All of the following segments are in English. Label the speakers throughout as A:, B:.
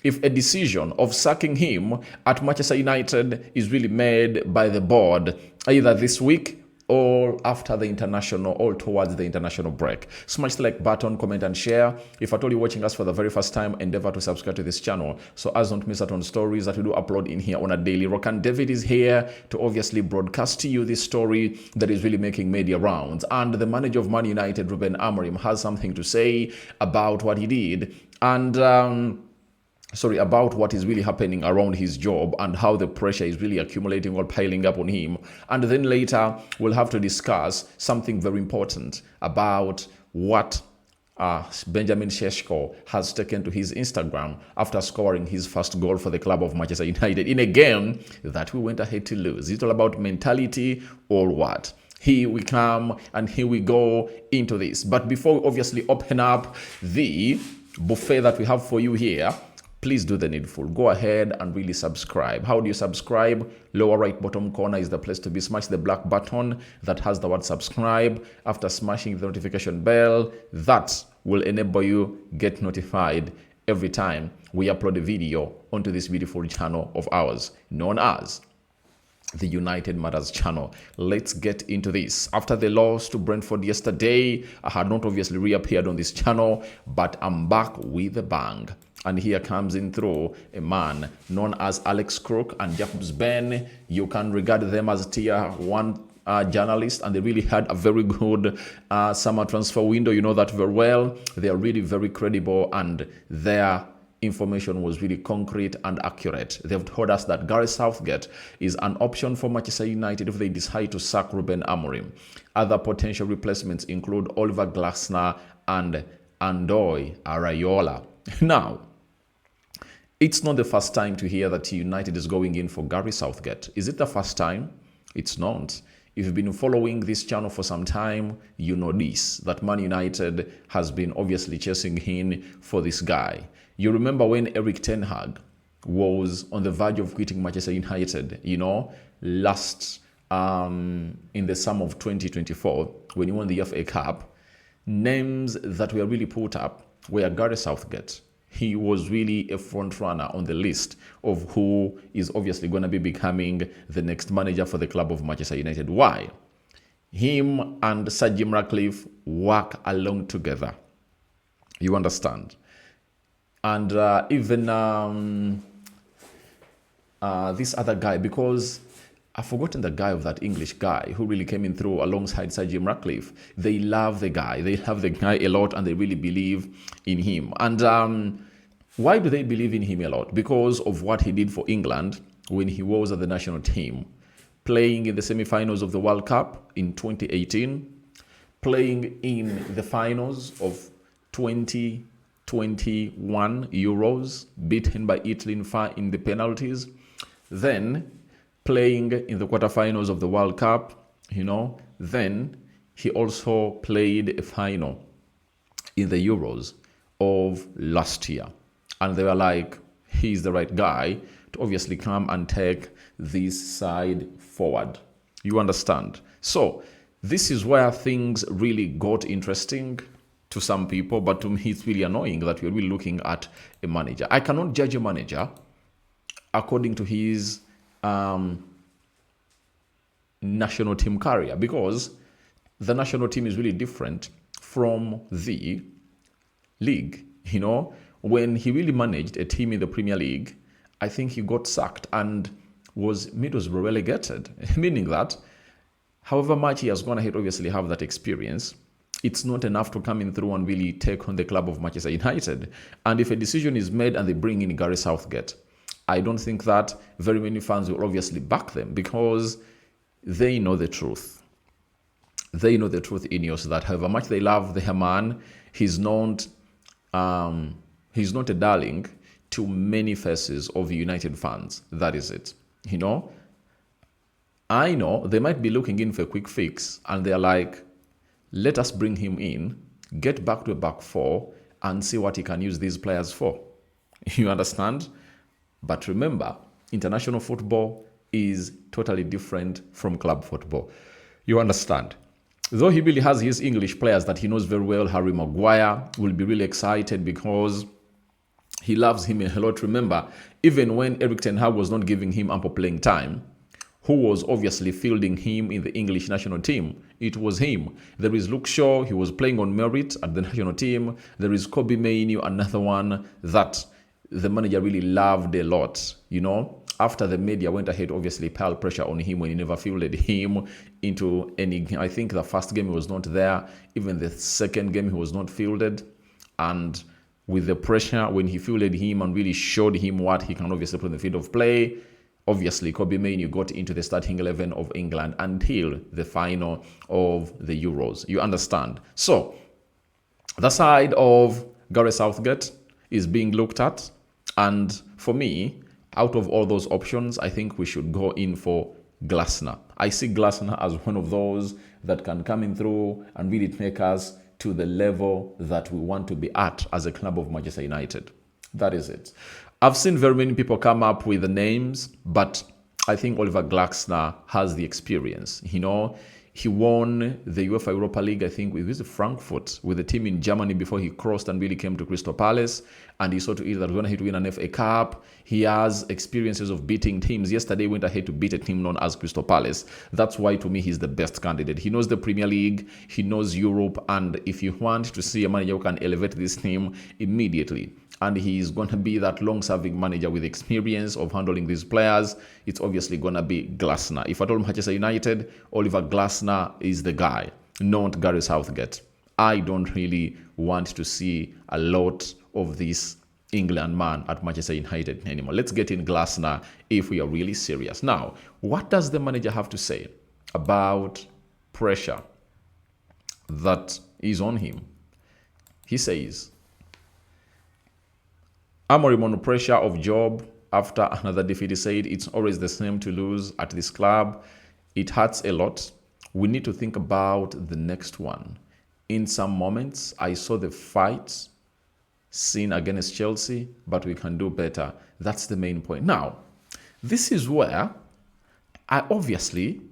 A: if a decision of sacking him at Manchester United is really made by the board either this week or after the international or towards the international break. Smash the like button, comment and share. If at all you're watching us for the very first time, endeavor to subscribe to this channel so as don't miss out on stories that we do upload in here on a daily. Rokan David is here to obviously broadcast to you this story that is really making media rounds. And the manager of Man United, Ruben Amorim, has something to say about what he did and about what is really happening around his job and how the pressure is really accumulating or piling up on him. And then later, we'll have to discuss something very important about what Benjamin Sesko has taken to his Instagram after scoring his first goal for the club of Manchester United in a game that we went ahead to lose. Is it all about mentality or what? Here we come and here we go into this. But before we obviously open up the buffet that we have for you here, please do the needful. Go ahead and really subscribe. How do you subscribe? Lower right bottom corner is the place to be. Smash the black button that has the word subscribe. After smashing the notification bell, that will enable you get notified every time we upload a video onto this beautiful channel of ours known as the United Matters channel. Let's get into this. After the loss to Brentford yesterday, I had not obviously reappeared on this channel, but I'm back with a bang. And here comes in through a man known as Alex Crook and Jacobs Ben. You can regard them as tier 1 journalists, and they really had a very good summer transfer window. You know that very well. They are really very credible, and their information was really concrete and accurate. They've told us that Gareth Southgate is an option for Manchester United if they decide to sack Ruben Amorim. Other potential replacements include Oliver Glasner and Andoy Arayola. Now, it's not the first time to hear that United is going in for Gareth Southgate. Is it the first time? It's not. If you've been following this channel for some time, you know this, that Man United has been obviously chasing in for this guy. You remember when Erik ten Hag was on the verge of quitting Manchester United, last in the summer of 2024, when he won the FA Cup, names that were really put up were Gareth Southgate. He was really a front runner on the list of who is obviously going to be becoming the next manager for the club of Manchester United. Why? Him and Sir Jim Ratcliffe work along together. You understand? And even this other guy, because I've forgotten the guy of that English guy who really came in through alongside Sir Jim Ratcliffe. They love the guy. They love the guy a lot, and they really believe in him. And why do they believe in him a lot? Because of what he did for England when he was at the national team, playing in the semi-finals of the World Cup in 2018, playing in the finals of 2021 Euros, beaten by Italy in the penalties, then playing in the quarterfinals of the World Cup, then he also played a final in the Euros of last year. And they were like, he's the right guy to obviously come and take this side forward. You understand? So this is where things really got interesting to some people, but to me it's really annoying that we're really looking at a manager. I cannot judge a manager according to his national team career, because the national team is really different from the league. When he really managed a team in the Premier League, I think he got sacked and was Middlesbrough relegated, meaning that however much he has gone ahead, obviously have that experience, it's not enough to come in through and really take on the club of Manchester United. And if a decision is made and they bring in Gareth Southgate, I don't think that very many fans will obviously back them, because they know the truth. They know the truth, INEOS, that however much they love their man, he's not a darling to many faces of United fans. That is it. I know they might be looking in for a quick fix, and they're like, let us bring him in, get back to a back four, and see what he can use these players for. You understand? But remember, international football is totally different from club football. You understand? Though he really has his English players that he knows very well, Harry Maguire will be really excited because He loves him a lot. Remember, even when Erik ten Hag was not giving him ample playing time, who was obviously fielding him in the English national team? It was him. There is Luke Shaw, he was playing on merit at the national team. There is Kobe Mainoo, another one that the manager really loved a lot, After the media went ahead, obviously, piled pressure on him when he never fielded him into any. I think the first game he was not there. Even the second game he was not fielded. And with the pressure, when he fielded him and really showed him what he can obviously put in the field of play, obviously, Kobe Mainoo got into the starting 11 of England until the final of the Euros. You understand? So, the side of Gareth Southgate is being looked at. And for me, out of all those options, I think we should go in for Glasner. I see Glasner as one of those that can come in through and really take us to the level that we want to be at as a club of Manchester United. That is it. I've seen very many people come up with the names, but I think Oliver Glasner has the experience. He won the UEFA Europa League, I think, with Frankfurt, with the team in Germany before he crossed and really came to Crystal Palace. And he saw to it that when he to win an FA Cup, he has experiences of beating teams. Yesterday, went ahead to beat a team known as Crystal Palace. That's why, to me, he's the best candidate. He knows the Premier League, he knows Europe, and if you want to see a manager who can elevate this team immediately, and he's going to be that long-serving manager with experience of handling these players, it's obviously going to be Glasner. If I told Manchester United, Oliver Glasner is the guy, not Gareth Southgate. I don't really want to see a lot of this England man at Manchester United anymore. Let's get in Glasner if we are really serious. Now, what does the manager have to say about pressure that is on him? He says, Amorim under pressure of job after another defeat. He said it's always the same to lose at this club. It hurts a lot. We need to think about the next one. In some moments, I saw the fight scene against Chelsea, but we can do better. That's the main point. Now, this is where I obviously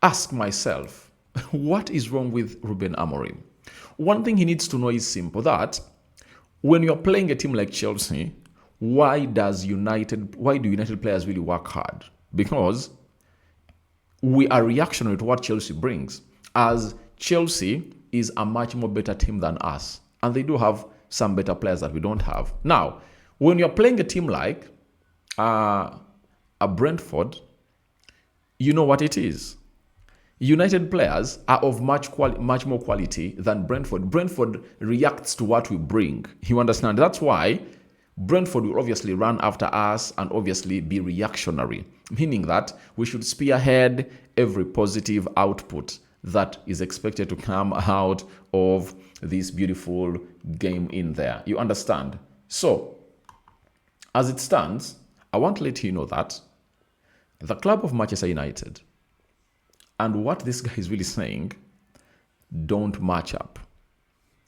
A: ask myself, what is wrong with Ruben Amorim? One thing he needs to know is simple, that when you're playing a team like Chelsea, why do United players really work hard? Because we are reactionary to what Chelsea brings, as Chelsea is a much more better team than us, and they do have some better players that we don't have. Now, when you're playing a team like a Brentford, you know what it is. United players are of much more quality than Brentford. Brentford reacts to what we bring. You understand? That's why Brentford will obviously run after us and obviously be reactionary, meaning that we should spearhead every positive output that is expected to come out of this beautiful game in there. You understand? So, as it stands, I want to let you know that the club of Manchester United and what this guy is really saying don't match up.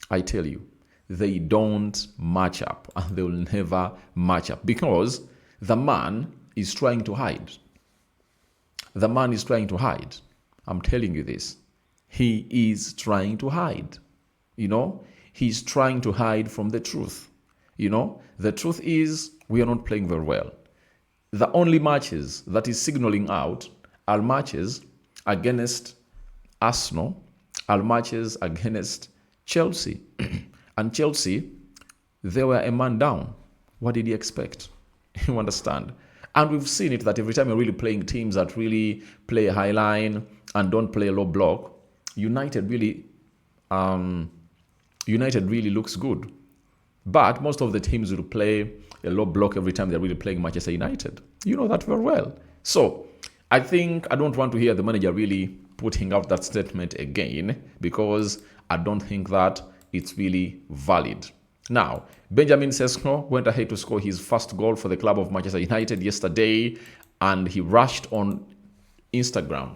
A: I tell you, they don't match up, and they will never match up, because the man is trying to hide. The man is trying to hide. I'm telling you this. He is trying to hide. He's trying to hide from the truth. The truth is we are not playing very well. The only matches that is signaling out are matches against Arsenal, are matches against Chelsea. And Chelsea, they were a man down. What did he expect? You understand? And we've seen it that every time you're really playing teams that really play a high line and don't play a low block, United really looks good. But most of the teams will play a low block every time they're really playing Manchester United. You know that very well. So I don't want to hear the manager really putting out that statement again, because I don't think that it's really valid. Now, Benjamin Sesko went ahead to score his first goal for the club of Manchester United yesterday, and he rushed on Instagram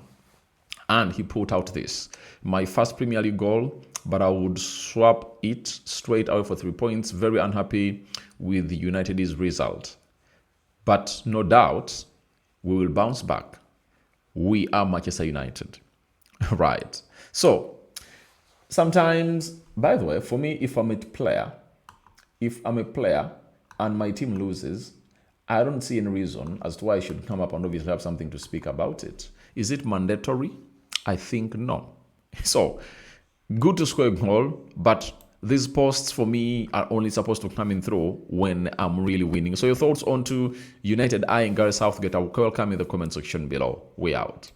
A: and he put out this: my first Premier League goal, but I would swap it straight away for 3 points. Very unhappy with the United's result, but no doubt we will bounce back. We are Manchester United. Right. So sometimes, by the way, for me, if I'm a player, and my team loses, I don't see any reason as to why I should come up and obviously have something to speak about it. Is it mandatory? I think no. So, good to score a goal, but these posts for me are only supposed to come in through when I'm really winning. So your thoughts on to United eyeing Gareth Southgate, I will welcome in the comment section below. We out.